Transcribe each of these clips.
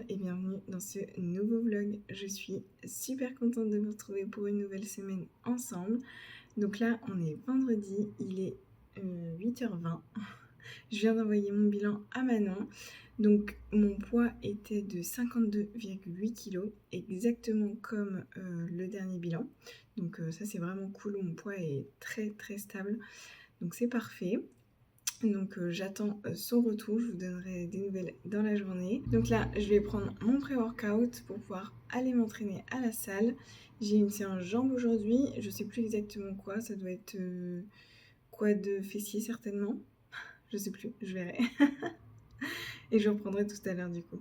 et bienvenue dans ce nouveau vlog. Je suis super contente de vous retrouver pour une nouvelle semaine ensemble. Donc là, on est vendredi, il est 8h20. Je viens d'envoyer mon bilan à Manon. Donc mon poids était de 52,8 kg, exactement comme le dernier bilan. Donc ça c'est vraiment cool, mon poids est très très stable. Donc c'est parfait. Donc j'attends son retour, je vous donnerai des nouvelles dans la journée. Donc là, je vais prendre mon pré-workout pour pouvoir aller m'entraîner à la salle. J'ai une séance jambes aujourd'hui, je sais plus exactement quoi, ça doit être quad de fessier certainement. Je sais plus, je verrai. Et je reprendrai tout à l'heure du coup.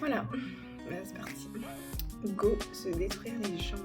Voilà, c'est parti. Go se détruire les jambes.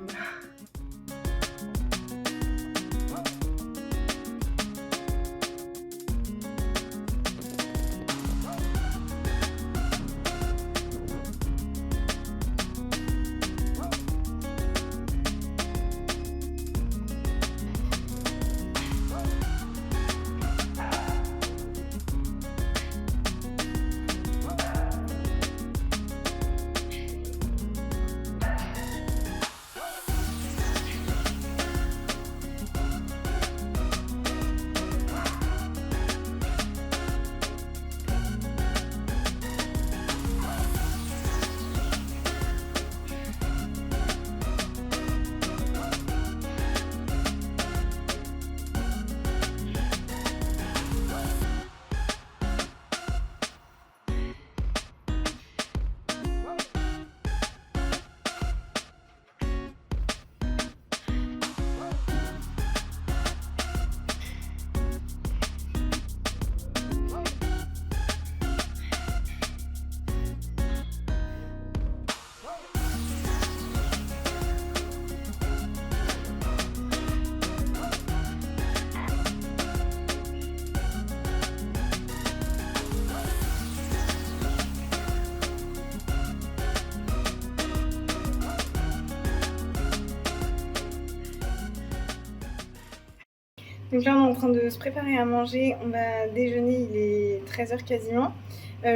Donc là, on est en train de se préparer à manger. On va déjeuner, il est 13h quasiment.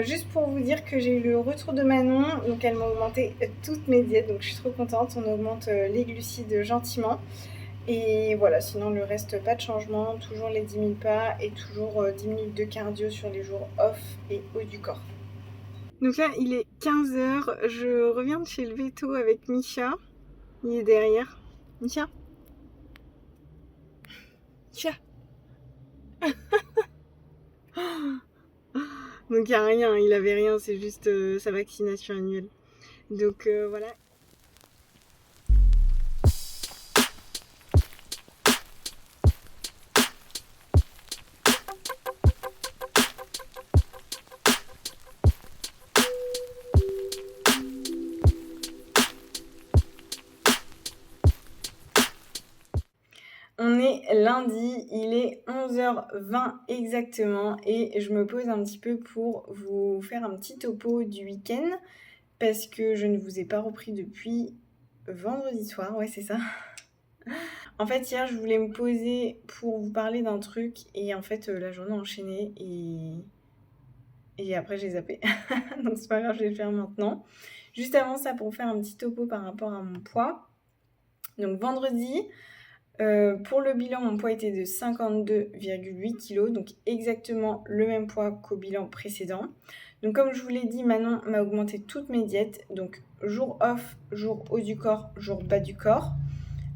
Juste pour vous dire que j'ai eu le retour de Manon. Donc elle m'a augmenté toutes mes diètes. Donc je suis trop contente. On augmente les glucides gentiment. Et voilà, sinon le reste, pas de changement. Toujours les 10 000 pas et toujours 10 minutes de cardio sur les jours off et haut du corps. Donc là, il est 15h. Je reviens de chez le veto avec Misha. Il est derrière. Misha Misha Donc il n'y a rien, il avait rien, c'est juste sa vaccination annuelle. Donc voilà. On est lundi, il est 11h20 exactement et je me pose un petit peu pour vous faire un petit topo du week-end parce que je ne vous ai pas repris depuis vendredi soir, ouais c'est ça. En fait hier je voulais me poser pour vous parler d'un truc et en fait la journée a enchaîné et et après j'ai zappé. Donc c'est pas grave, je vais le faire maintenant. Juste avant ça, pour faire un petit topo par rapport à mon poids. Donc vendredi, pour le bilan, mon poids était de 52,8 kg, donc exactement le même poids qu'au bilan précédent. Donc comme je vous l'ai dit, Manon m'a augmenté toutes mes diètes, donc jour off, jour haut du corps, jour bas du corps.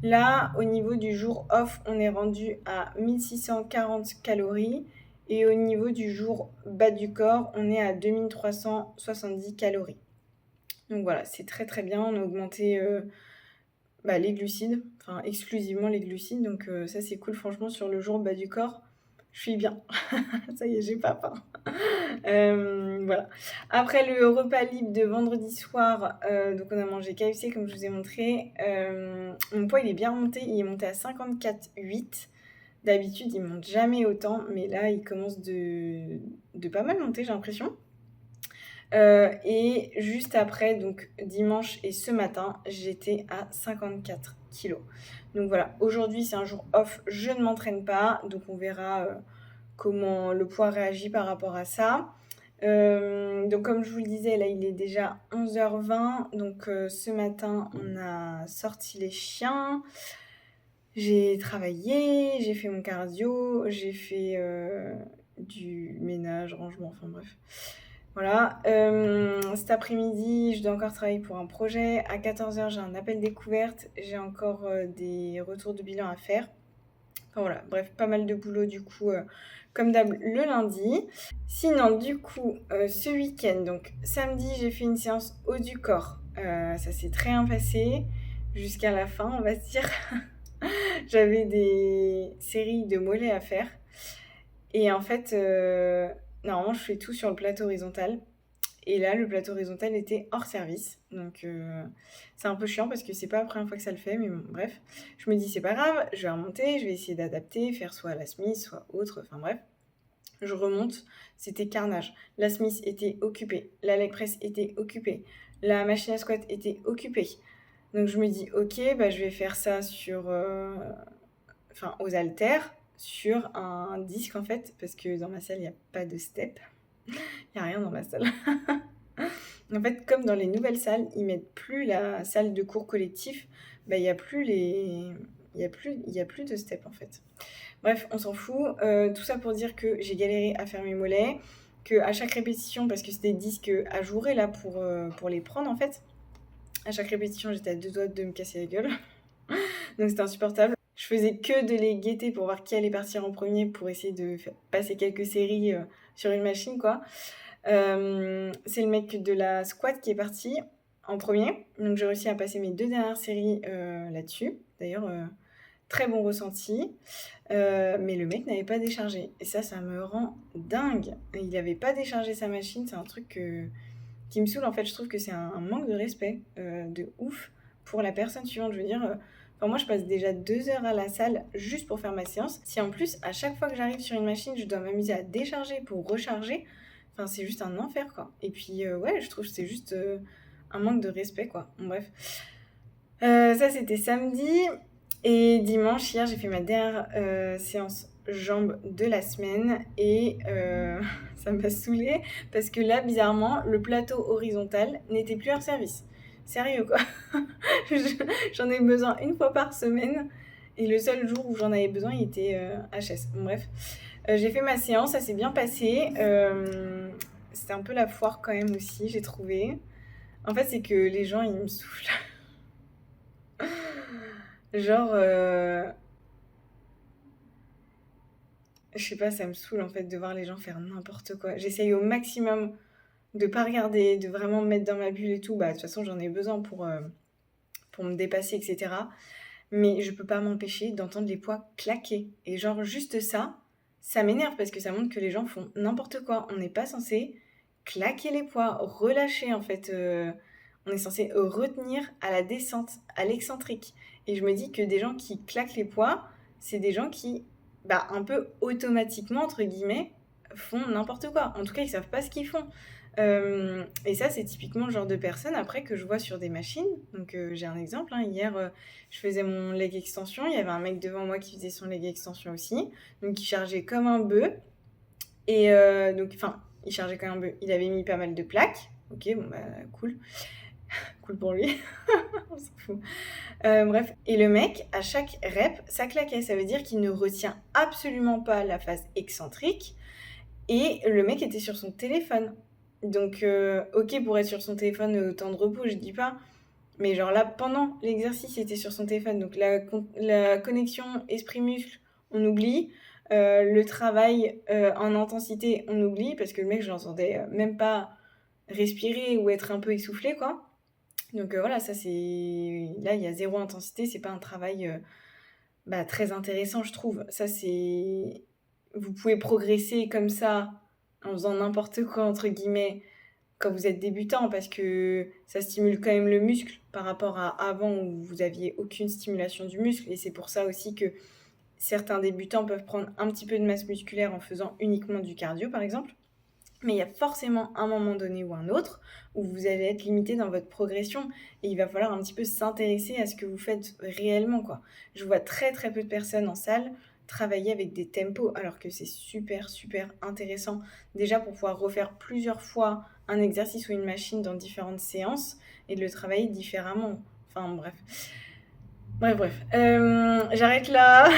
Là, au niveau du jour off, on est rendu à 1640 calories. Et au niveau du jour bas du corps, on est à 2370 calories. Donc voilà, c'est très très bien. On a augmenté les glucides, enfin exclusivement les glucides. Donc ça c'est cool, franchement, sur le jour bas du corps, je suis bien. Ça y est, j'ai pas faim. Voilà. Après le repas libre de vendredi soir, donc on a mangé KFC comme je vous ai montré. Mon poids il est bien remonté, il est monté à 54,8. D'habitude il monte jamais autant, mais là il commence de pas mal monter, j'ai l'impression. Et juste après, donc dimanche et ce matin, j'étais à 54 kilos. Donc voilà, aujourd'hui c'est un jour off, je ne m'entraîne pas, donc on verra comment le poids réagit par rapport à ça. Donc comme je vous le disais, là il est déjà 11h20, donc ce matin on a sorti les chiens, j'ai travaillé, j'ai fait mon cardio, j'ai fait du ménage, rangement, enfin bref. Voilà, cet après-midi, je dois encore travailler pour un projet. À 14h, j'ai un appel découverte. J'ai encore des retours de bilan à faire. Enfin voilà, bref, pas mal de boulot du coup, comme d'hab, le lundi. Sinon, du coup, ce week-end, donc samedi, j'ai fait une séance haut du corps. Ça s'est très bien passé jusqu'à la fin, on va se dire. J'avais des séries de mollets à faire. Et en fait, normalement, je fais tout sur le plateau horizontal. Et là, le plateau horizontal était hors service. Donc, c'est un peu chiant parce que c'est pas la première fois que ça le fait. Mais bon, bref. Je me dis, c'est pas grave, je vais remonter, je vais essayer d'adapter, faire soit la Smith, soit autre. Enfin, bref. Je remonte, c'était carnage. La Smith était occupée, la leg press était occupée, la machine à squat était occupée. Donc, je me dis, ok, bah, je vais faire ça sur, aux haltères, sur un disque en fait, parce que dans ma salle, il n'y a pas de step. Il n'y a rien dans ma salle. En fait, comme dans les nouvelles salles, ils mettent plus la salle de cours collectif, il n'y a plus de step en fait. Bref, on s'en fout. Tout ça pour dire que j'ai galéré à faire mes mollets, que à chaque répétition, parce que c'était des disques ajourés là pour les prendre en fait, à chaque répétition, j'étais à deux doigts de me casser la gueule. Donc c'était insupportable. Je faisais que de les guetter pour voir qui allait partir en premier pour essayer de passer quelques séries sur une machine, quoi. C'est le mec de la squat qui est parti en premier. Donc j'ai réussi à passer mes 2 dernières séries là-dessus. D'ailleurs, très bon ressenti. Mais le mec n'avait pas déchargé. Et ça me rend dingue. Il n'avait pas déchargé sa machine. C'est un truc qui me saoule. En fait, je trouve que c'est un manque de respect de ouf pour la personne suivante. Je veux dire... moi, je passe déjà 2 heures à la salle juste pour faire ma séance. Si en plus, à chaque fois que j'arrive sur une machine, je dois m'amuser à décharger pour recharger, enfin, c'est juste un enfer, quoi. Et puis, je trouve que c'est juste un manque de respect, quoi. Bon, bref. Ça, c'était samedi. Et dimanche, hier, j'ai fait ma dernière séance jambes de la semaine. Et ça m'a saoulée parce que là, bizarrement, le plateau horizontal n'était plus hors service. Sérieux, quoi. J'en ai besoin une fois par semaine. Et le seul jour où j'en avais besoin, il était HS. Bon, bref. J'ai fait ma séance, ça s'est bien passé. C'était un peu la foire quand même aussi, j'ai trouvé. En fait, c'est que les gens, ils me saoulent. Genre, je sais pas, ça me saoule en fait de voir les gens faire n'importe quoi. J'essaye au maximum de pas regarder, de vraiment me mettre dans ma bulle et tout. Bah, de toute façon, j'en ai besoin pour me dépasser, etc. Mais je peux pas m'empêcher d'entendre les poids claquer. Et genre, juste ça, ça m'énerve parce que ça montre que les gens font n'importe quoi. On n'est pas censé claquer les poids, relâcher en fait. On est censé retenir à la descente, à l'excentrique. Et je me dis que des gens qui claquent les poids, c'est des gens qui, un peu automatiquement, entre guillemets, font n'importe quoi. En tout cas, ils savent pas ce qu'ils font. Et ça, c'est typiquement le genre de personne après que je vois sur des machines. Donc, j'ai un exemple. Hier, je faisais mon leg extension. Il y avait un mec devant moi qui faisait son leg extension aussi. Donc, il chargeait comme un bœuf. Et il chargeait quand même un peu. Il avait mis pas mal de plaques. Ok, bon bah cool. Cool pour lui. On s'en fout. Bref, et le mec, à chaque rep, ça claquait. Ça veut dire qu'il ne retient absolument pas la phase excentrique. Et le mec était sur son téléphone. Donc, ok, pour être sur son téléphone au temps de repos, je dis pas. Mais genre là, pendant l'exercice, il était sur son téléphone. Donc, la connexion esprit-muscle, on oublie. Le travail en intensité, on oublie. Parce que le mec, je l'entendais même pas respirer ou être un peu essoufflé, quoi. Donc, voilà, ça c'est. Là, il y a zéro intensité. C'est pas un travail très intéressant, je trouve. Ça, c'est. Vous pouvez progresser comme ça en faisant n'importe quoi, entre guillemets, quand vous êtes débutant, parce que ça stimule quand même le muscle par rapport à avant où vous aviez aucune stimulation du muscle. Et c'est pour ça aussi que certains débutants peuvent prendre un petit peu de masse musculaire en faisant uniquement du cardio, par exemple. Mais il y a forcément un moment donné ou un autre où vous allez être limité dans votre progression et il va falloir un petit peu s'intéresser à ce que vous faites réellement, quoi. Je vois très très peu de personnes en salle travailler avec des tempos alors que c'est super super intéressant déjà pour pouvoir refaire plusieurs fois un exercice ou une machine dans différentes séances et de le travailler différemment. Enfin bref. J'arrête là.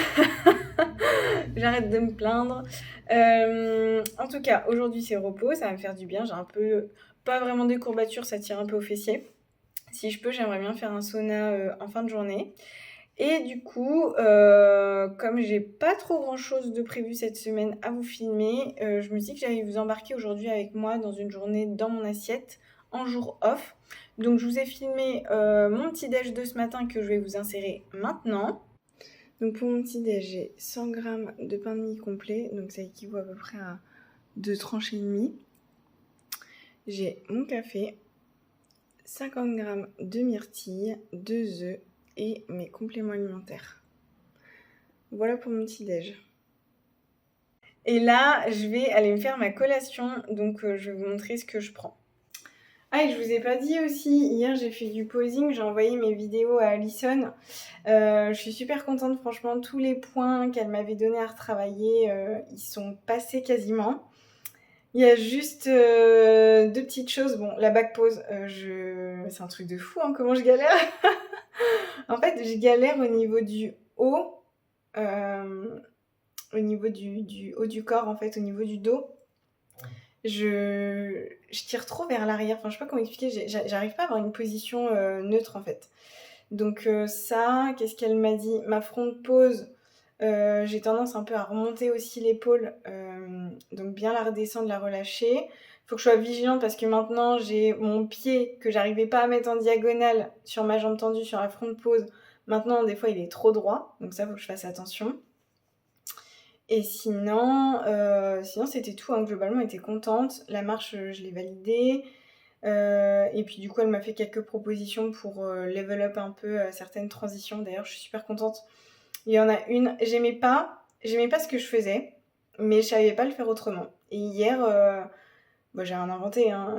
J'arrête de me plaindre. En tout cas, aujourd'hui c'est repos, ça va me faire du bien. J'ai un peu, pas vraiment des courbatures, ça tire un peu aux fessiers. Si je peux, j'aimerais bien faire un sauna en fin de journée. Et du coup, comme j'ai pas trop grand chose de prévu cette semaine à vous filmer, je me suis dit que j'allais vous embarquer aujourd'hui avec moi dans une journée dans mon assiette en jour off. Donc je vous ai filmé mon petit déj de ce matin que je vais vous insérer maintenant. Donc pour mon petit déj, j'ai 100 g de pain de mie complet, donc ça équivaut à peu près à 2 tranches et demie. J'ai mon café, 50 g de myrtille, 2 œufs et mes compléments alimentaires. Voilà pour mon petit déj. Et là, je vais aller me faire ma collation, donc je vais vous montrer ce que je prends. Ah, et je vous ai pas dit aussi, hier j'ai fait du posing, j'ai envoyé mes vidéos à Alison. Je suis super contente, franchement, tous les points qu'elle m'avait donnés à retravailler, ils sont passés quasiment. Il y a juste 2 petites choses. Bon, la back pose, c'est un truc de fou, hein, comment je galère. En fait, je galère au niveau du haut, au niveau du haut du corps, en fait, au niveau du dos. Je tire trop vers l'arrière. Enfin, je sais pas comment expliquer. J'arrive pas à avoir une position neutre, en fait. Donc ça, qu'est-ce qu'elle m'a dit? Ma front pose, j'ai tendance un peu à remonter aussi l'épaule, donc bien la redescendre, la relâcher. Faut que je sois vigilante parce que maintenant j'ai mon pied que j'arrivais pas à mettre en diagonale sur ma jambe tendue sur la front pose. Maintenant, des fois, il est trop droit, donc ça, faut que je fasse attention. Et sinon, c'était tout, hein. Globalement, elle était contente. La marche, je l'ai validée. Et puis du coup, elle m'a fait quelques propositions pour level up un peu certaines transitions. D'ailleurs, je suis super contente. Il y en a une, j'aimais pas ce que je faisais, mais je savais pas le faire autrement. Et hier, j'ai rien inventé, hein.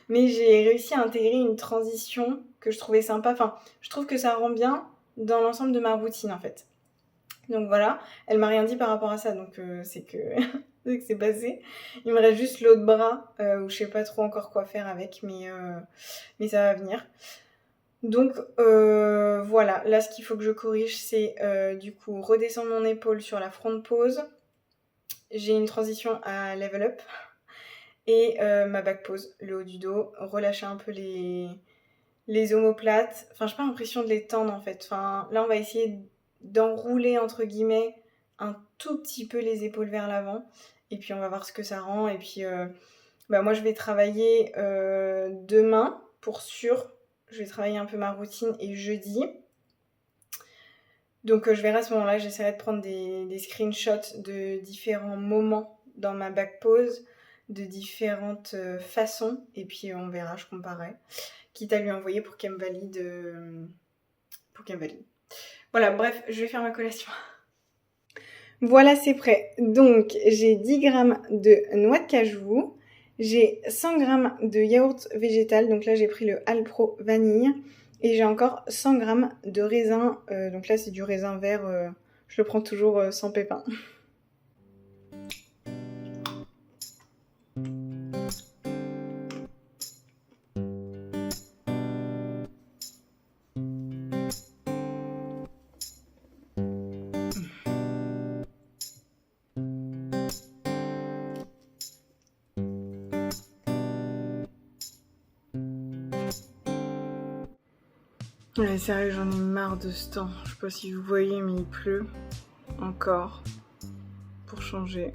Mais j'ai réussi à intégrer une transition que je trouvais sympa. Enfin, je trouve que ça rend bien dans l'ensemble de ma routine, en fait. Donc voilà, elle m'a rien dit par rapport à ça, donc c'est que c'est passé. Il me reste juste l'autre bras, où je sais pas trop encore quoi faire avec, mais ça va venir. Donc voilà, là ce qu'il faut que je corrige, c'est du coup redescendre mon épaule sur la front pose. J'ai une transition à level up. Et ma back pose, le haut du dos, relâcher un peu les omoplates. Enfin, j'ai pas l'impression de les tendre en fait. Enfin, là, on va essayer d'enrouler entre guillemets un tout petit peu les épaules vers l'avant. Et puis, on va voir ce que ça rend. Et puis, moi, je vais travailler demain pour sûr. Je vais travailler un peu ma routine et jeudi. Donc, je verrai à ce moment-là. J'essaierai de prendre des screenshots de différents moments dans ma back pose, de différentes façons. Et puis, on verra, je comparerai. Quitte à lui envoyer pour qu'elle me valide. Voilà, bref, je vais faire ma collation. Voilà, c'est prêt. Donc, j'ai 10 g de noix de cajou. J'ai 100 g de yaourt végétal. Donc là, j'ai pris le Alpro vanille. Et j'ai encore 100 g de raisin. Donc là, c'est du raisin vert. Je le prends toujours sans pépins. Ouais, sérieux, j'en ai marre de ce temps. Je sais pas si vous voyez, mais il pleut encore pour changer.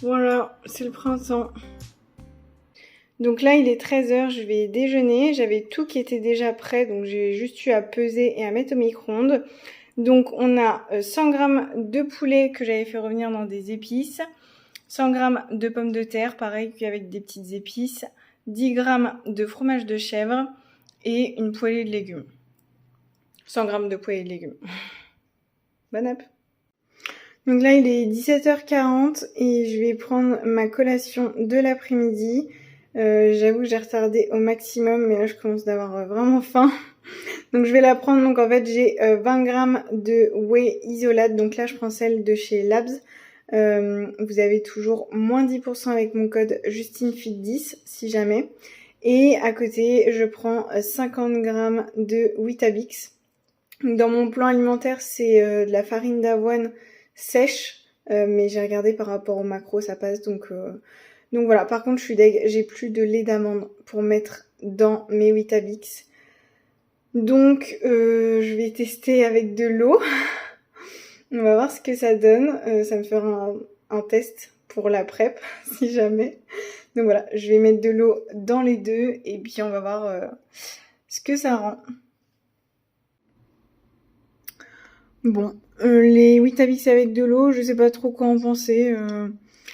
Voilà, c'est le printemps. Donc là, il est 13h, je vais déjeuner. J'avais tout qui était déjà prêt, donc j'ai juste eu à peser et à mettre au micro-ondes. Donc on a 100 g de poulet que j'avais fait revenir dans des épices, 100 g de pommes de terre, pareil qu'avec des petites épices, 10 g de fromage de chèvre et une poêlée de légumes. 100 g de poêlée de légumes. Bon app. Donc là, il est 17h40 et je vais prendre ma collation de l'après-midi. J'avoue que j'ai retardé au maximum, mais là, je commence d'avoir vraiment faim. Donc je vais la prendre. Donc en fait, j'ai 20 g de whey isolate. Donc là, je prends celle de chez Labs. Vous avez toujours moins 10% avec mon code JustineFit10 si jamais. Et à côté, je prends 50 g de Weetabix. Dans mon plan alimentaire, c'est de la farine d'avoine sèche, mais j'ai regardé par rapport au macro, ça passe. Donc voilà. Par contre, je suis deg, j'ai plus de lait d'amande pour mettre dans mes Weetabix. Donc je vais tester avec de l'eau. On va voir ce que ça donne. Ça me fera un test pour la prep, si jamais. Donc voilà, je vais mettre de l'eau dans les deux et puis on va voir ce que ça rend. Bon, les Weetabix avec de l'eau, je sais pas trop quoi en penser.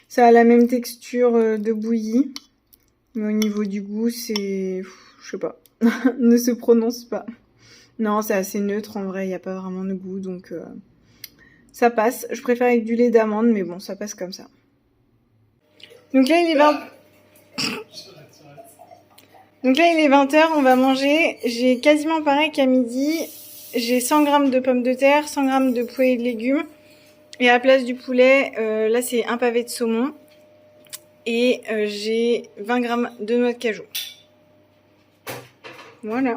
Ça a la même texture de bouillie. Mais au niveau du goût, c'est... je sais pas. Ne se prononce pas. Non, c'est assez neutre en vrai, il n'y a pas vraiment de goût, donc ça passe. Je préfère avec du lait d'amande, mais bon, ça passe comme ça. Donc là, il est 20... Donc là, il est 20h, on va manger. J'ai quasiment pareil qu'à midi. J'ai 100 g de pommes de terre, 100 g de poêlée de légumes. Et à la place du poulet, là, c'est un pavé de saumon. Et j'ai 20 g de noix de cajou. Voilà.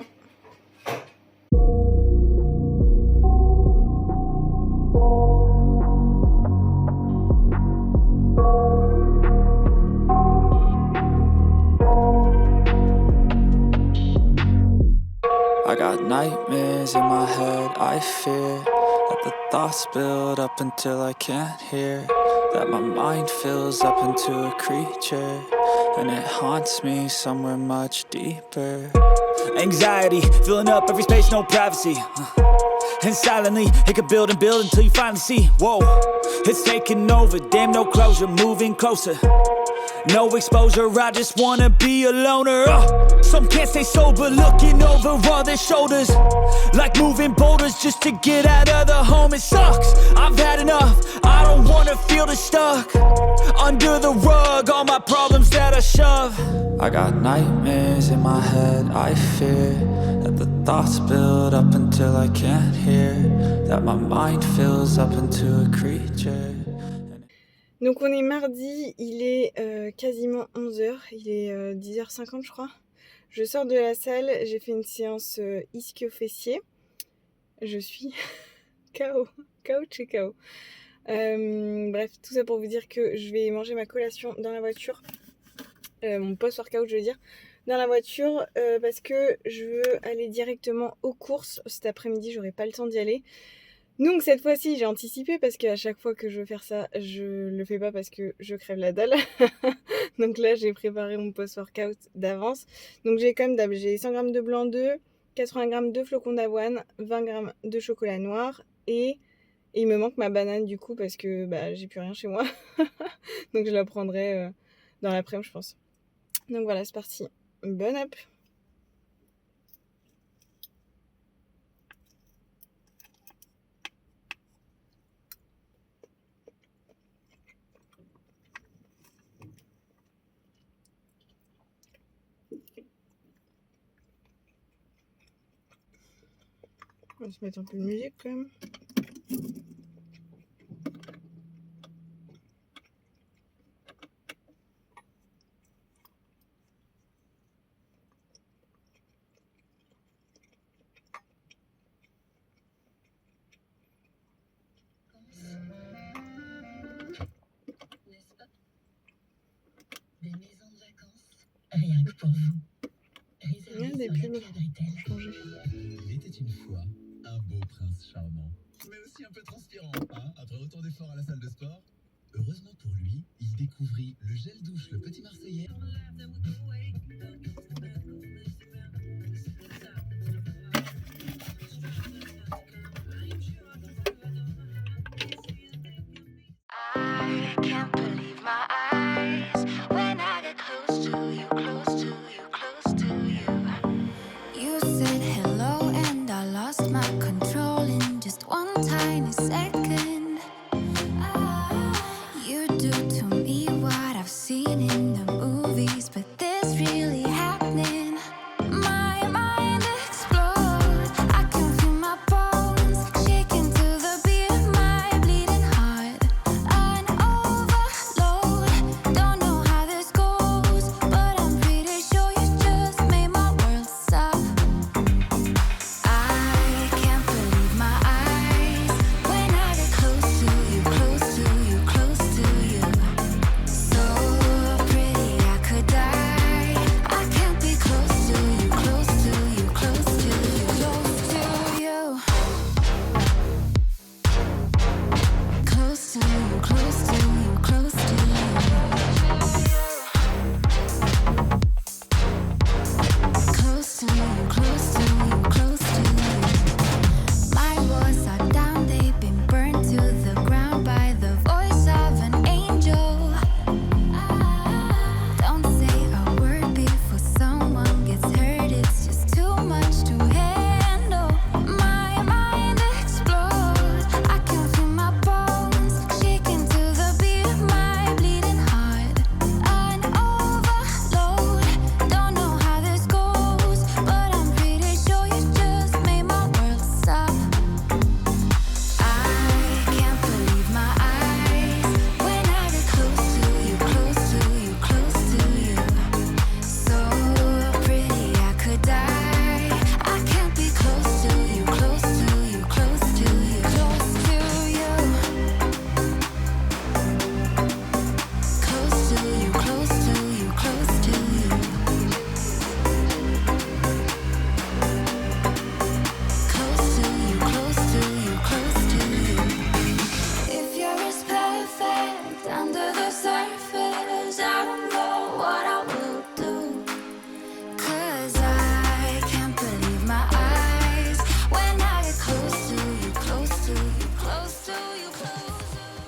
I got nightmares in my head, I fear that the thoughts build up until I can't hear, that my mind fills up into a creature, and it haunts me somewhere much deeper. Anxiety, filling up every space, no privacy. And silently, it could build and build until you finally see, whoa, it's taking over, damn no closure, moving closer. No exposure, I just wanna be a loner. Some can't stay sober, looking over all their shoulders, like moving boulders just to get out of the home. It sucks, I've had enough, I don't wanna feel the stuck under the rug, all my problems that I shove. I got nightmares in my head, I fear that the thoughts build up until I can't hear, that my mind fills up into a creature. Donc on est mardi, il est quasiment 11h, il est 10h50 je crois. Je sors de la salle, j'ai fait une séance ischio-fessier. Je suis KO, KO chez KO. Bref, tout ça pour vous dire que je vais manger ma collation dans la voiture. Mon post-workout je veux dire. Dans la voiture parce que je veux aller directement aux courses. Cet après-midi j'aurai pas le temps d'y aller. Donc cette fois-ci j'ai anticipé parce qu'à chaque fois que je veux faire ça, je le fais pas parce que je crève la dalle. Donc là j'ai préparé mon post-workout d'avance. Donc j'ai comme d'hab, j'ai 100 g de blanc d'œuf, 80 g de flocons d'avoine, 20 g de chocolat noir et il me manque ma banane du coup parce que j'ai plus rien chez moi. Donc je la prendrai dans l'après-midi je pense. Donc voilà, c'est parti. Bonne app. On va se mettre un peu de musique quand même. pour vous. Rien Réservé des sur pubs l'appli Adretel. changé. Il était une fois un beau prince charmant, mais aussi un peu transpirant, hein, après autant d'efforts à la salle de sport. Heureusement pour lui, il découvrit le gel douche Le Petit Marseillais. I can't believe my eyes when I get close to you, close to you, close to you. You said hello and I lost my control in just one tiny second. You do to me what I've seen in the movies, but this really happening. My mind explodes. I can feel my bones shaking to the beat of my bleeding heart. An overload. Don't know how this goes, but I'm pretty sure you just made my world stop. I can't believe my eyes when I get close to you, close to you, close to you. So pretty I could die. I can't be close to you, close to you, close to you, close to you. Close to you, close to you, close to you. Close to you, close to you, close to you. My walls are down, they've been burned to the ground by the voice of an angel. Don't say a word before someone gets hurt, it's just too much to handle. My mind explodes. I can feel my bones shaking to the beat of my bleeding heart. An overload. Don't know how this goes, but I'm pretty sure you just made my world stop. I can't believe my eyes when I get close to you, close to you, close to you. So pretty I could die. I can't be close to you, close to you, close to you, close to you. Close to you, close to you, close to you. Close to you, close to you, close to you. If you're as perfect under the surface, I don't know what I will do. 'Cause I can't believe my eyes when I get close to you, close to you, close to you, close to you.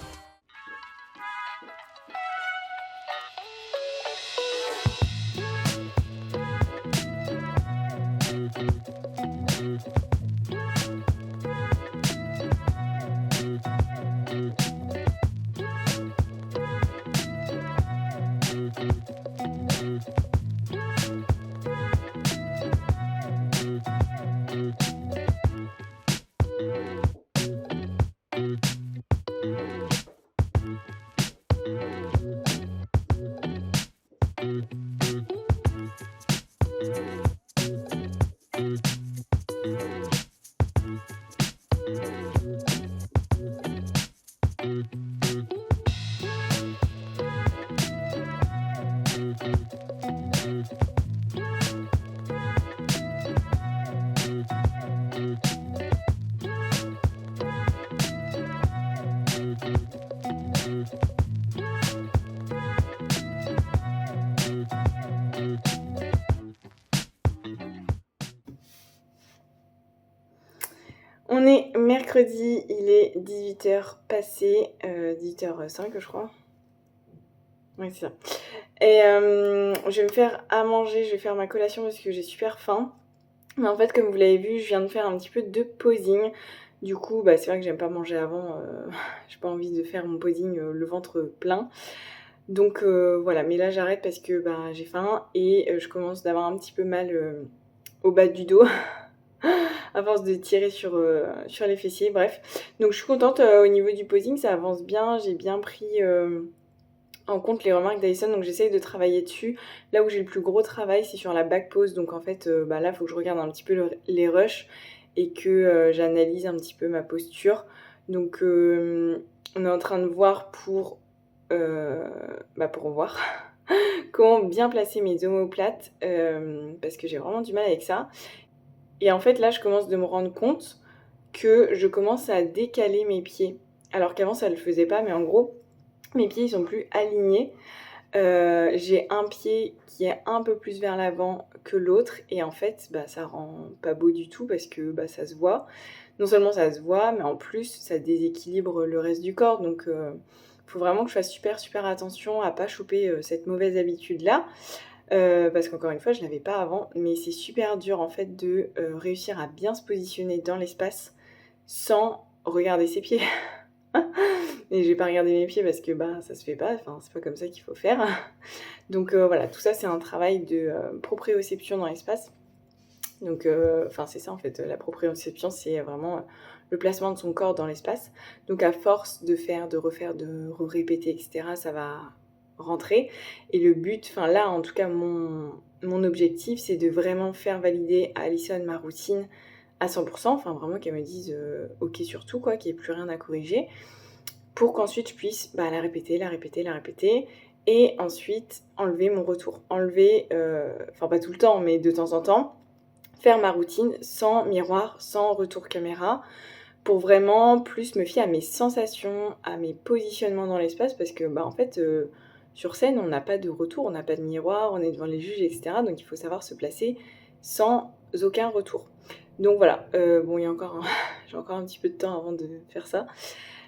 On est mercredi, il est 18h passé, 18h05 je crois. Oui, c'est ça. Et je vais me faire à manger, je vais faire ma collation parce que j'ai super faim. Mais en fait, comme vous l'avez vu, je viens de faire un petit peu de posing. Du coup, bah, c'est vrai que j'aime pas manger avant. J'ai pas envie de faire mon posing le ventre plein. Donc voilà, mais là j'arrête parce que bah, j'ai faim et je commence d'avoir un petit peu mal au bas du dos. À force de tirer sur les fessiers, bref. Donc je suis contente au niveau du posing, ça avance bien. J'ai bien pris en compte les remarques d'Alison, donc j'essaye de travailler dessus. Là où j'ai le plus gros travail, c'est sur la back pose. Donc en fait, bah, là, il faut que je regarde un petit peu les rushs et que j'analyse un petit peu ma posture. Donc on est en train de voir pour voir comment bien placer mes omoplates parce que j'ai vraiment du mal avec ça. Et en fait là je commence de me rendre compte que je commence à décaler mes pieds. Alors qu'avant ça ne le faisait pas, mais en gros mes pieds ils sont plus alignés. J'ai un pied qui est un peu plus vers l'avant que l'autre et en fait ça rend pas beau du tout parce que ça se voit. Non seulement ça se voit, mais en plus ça déséquilibre le reste du corps. Donc faut vraiment que je fasse super attention à pas choper cette mauvaise habitude là. Parce qu'encore une fois je l'avais pas avant, mais c'est super dur en fait de réussir à bien se positionner dans l'espace sans regarder ses pieds. Et j'ai pas regardé mes pieds parce que ça se fait pas, enfin c'est pas comme ça qu'il faut faire. Donc voilà, tout ça c'est un travail de proprioception dans l'espace. Donc c'est ça en fait, la proprioception c'est vraiment le placement de son corps dans l'espace. Donc à force de faire, de refaire, de répéter, etc., ça va rentrer. Et le but, là en tout cas mon objectif c'est de vraiment faire valider à Alison ma routine à 100%, vraiment qu'elle me dise ok sur tout quoi, qu'il n'y ait plus rien à corriger, pour qu'ensuite je puisse la répéter, et ensuite enlever mon retour. Enlever, pas tout le temps, mais de temps en temps, faire ma routine sans miroir, sans retour caméra, pour vraiment plus me fier à mes sensations, à mes positionnements dans l'espace, parce que en fait, sur scène, on n'a pas de retour, on n'a pas de miroir, on est devant les juges, etc. Donc il faut savoir se placer sans aucun retour. Donc voilà, il y a encore j'ai encore un petit peu de temps avant de faire ça.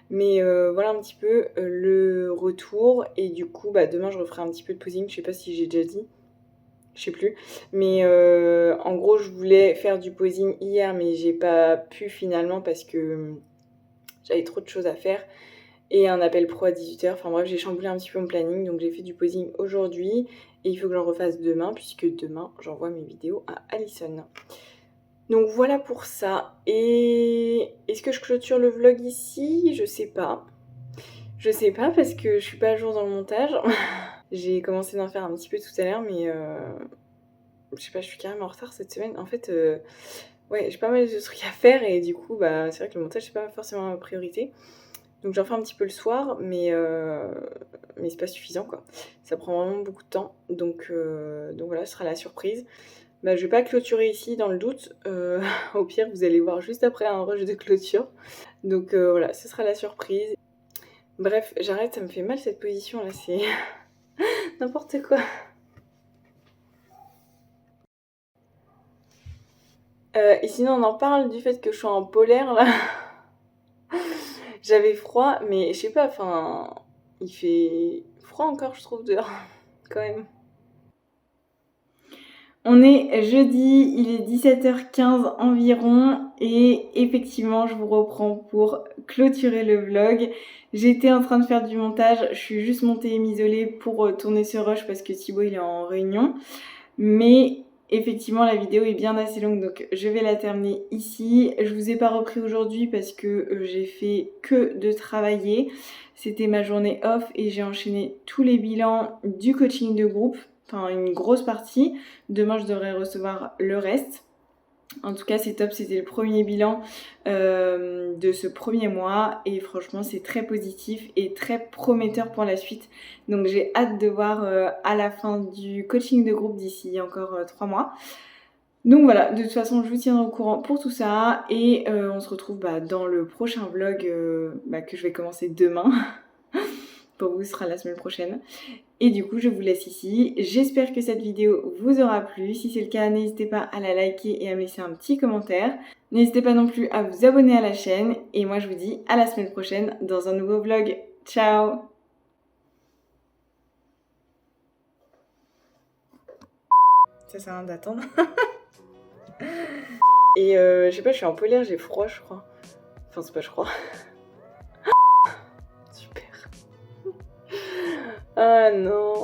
Mais voilà un petit peu le retour. Et du coup, demain, je referai un petit peu de posing. Je sais pas si j'ai déjà dit. Je sais plus. Mais en gros, je voulais faire du posing hier, mais j'ai pas pu finalement parce que j'avais trop de choses à faire. Et un appel pro à 18h. Enfin bref, j'ai chamboulé un petit peu mon planning. Donc j'ai fait du posing aujourd'hui. Et il faut que j'en refasse demain, puisque demain, j'envoie mes vidéos à Alison. Donc voilà pour ça. Et est-ce que je clôture le vlog ici? Je sais pas. Je sais pas parce que je suis pas à jour dans le montage. J'ai commencé d'en faire un petit peu tout à l'heure, mais je sais pas, je suis carrément en retard cette semaine. En fait, j'ai pas mal de trucs à faire et du coup, c'est vrai que le montage c'est pas forcément ma priorité. Donc j'en fais un petit peu le soir, mais c'est pas suffisant quoi. Ça prend vraiment beaucoup de temps. Donc voilà, ce sera la surprise. Je vais pas clôturer ici dans le doute. Au pire, vous allez voir juste après un rush de clôture. Donc voilà, ce sera la surprise. Bref, j'arrête, ça me fait mal cette position là, c'est n'importe quoi. Et sinon, on en parle du fait que je suis en polaire là. J'avais froid, mais je sais pas, il fait froid encore, je trouve, dehors, quand même. On est jeudi, il est 17h15 environ et effectivement je vous reprends pour clôturer le vlog. J'étais en train de faire du montage, je suis juste montée et m'isoler pour tourner ce rush parce que Thibaut il est en réunion. Mais effectivement la vidéo est bien assez longue donc je vais la terminer ici. Je vous ai pas repris aujourd'hui parce que j'ai fait que de travailler. C'était ma journée off et j'ai enchaîné tous les bilans du coaching de groupe. Une grosse partie. Demain, je devrais recevoir le reste. En tout cas, c'est top. C'était le premier bilan de ce premier mois. Et franchement, c'est très positif et très prometteur pour la suite. Donc, j'ai hâte de voir à la fin du coaching de groupe d'ici encore 3 mois. Donc voilà, de toute façon, je vous tiendrai au courant pour tout ça. Et on se retrouve dans le prochain vlog que je vais commencer demain. Pour vous, ce sera la semaine prochaine. Et du coup, je vous laisse ici. J'espère que cette vidéo vous aura plu. Si c'est le cas, n'hésitez pas à la liker et à me laisser un petit commentaire. N'hésitez pas non plus à vous abonner à la chaîne. Et moi, je vous dis à la semaine prochaine dans un nouveau vlog. Ciao! Ça sert à rien d'attendre. Et je sais pas, je suis en polaire, j'ai froid, je crois. Enfin, c'est pas je crois. Super. Ah non.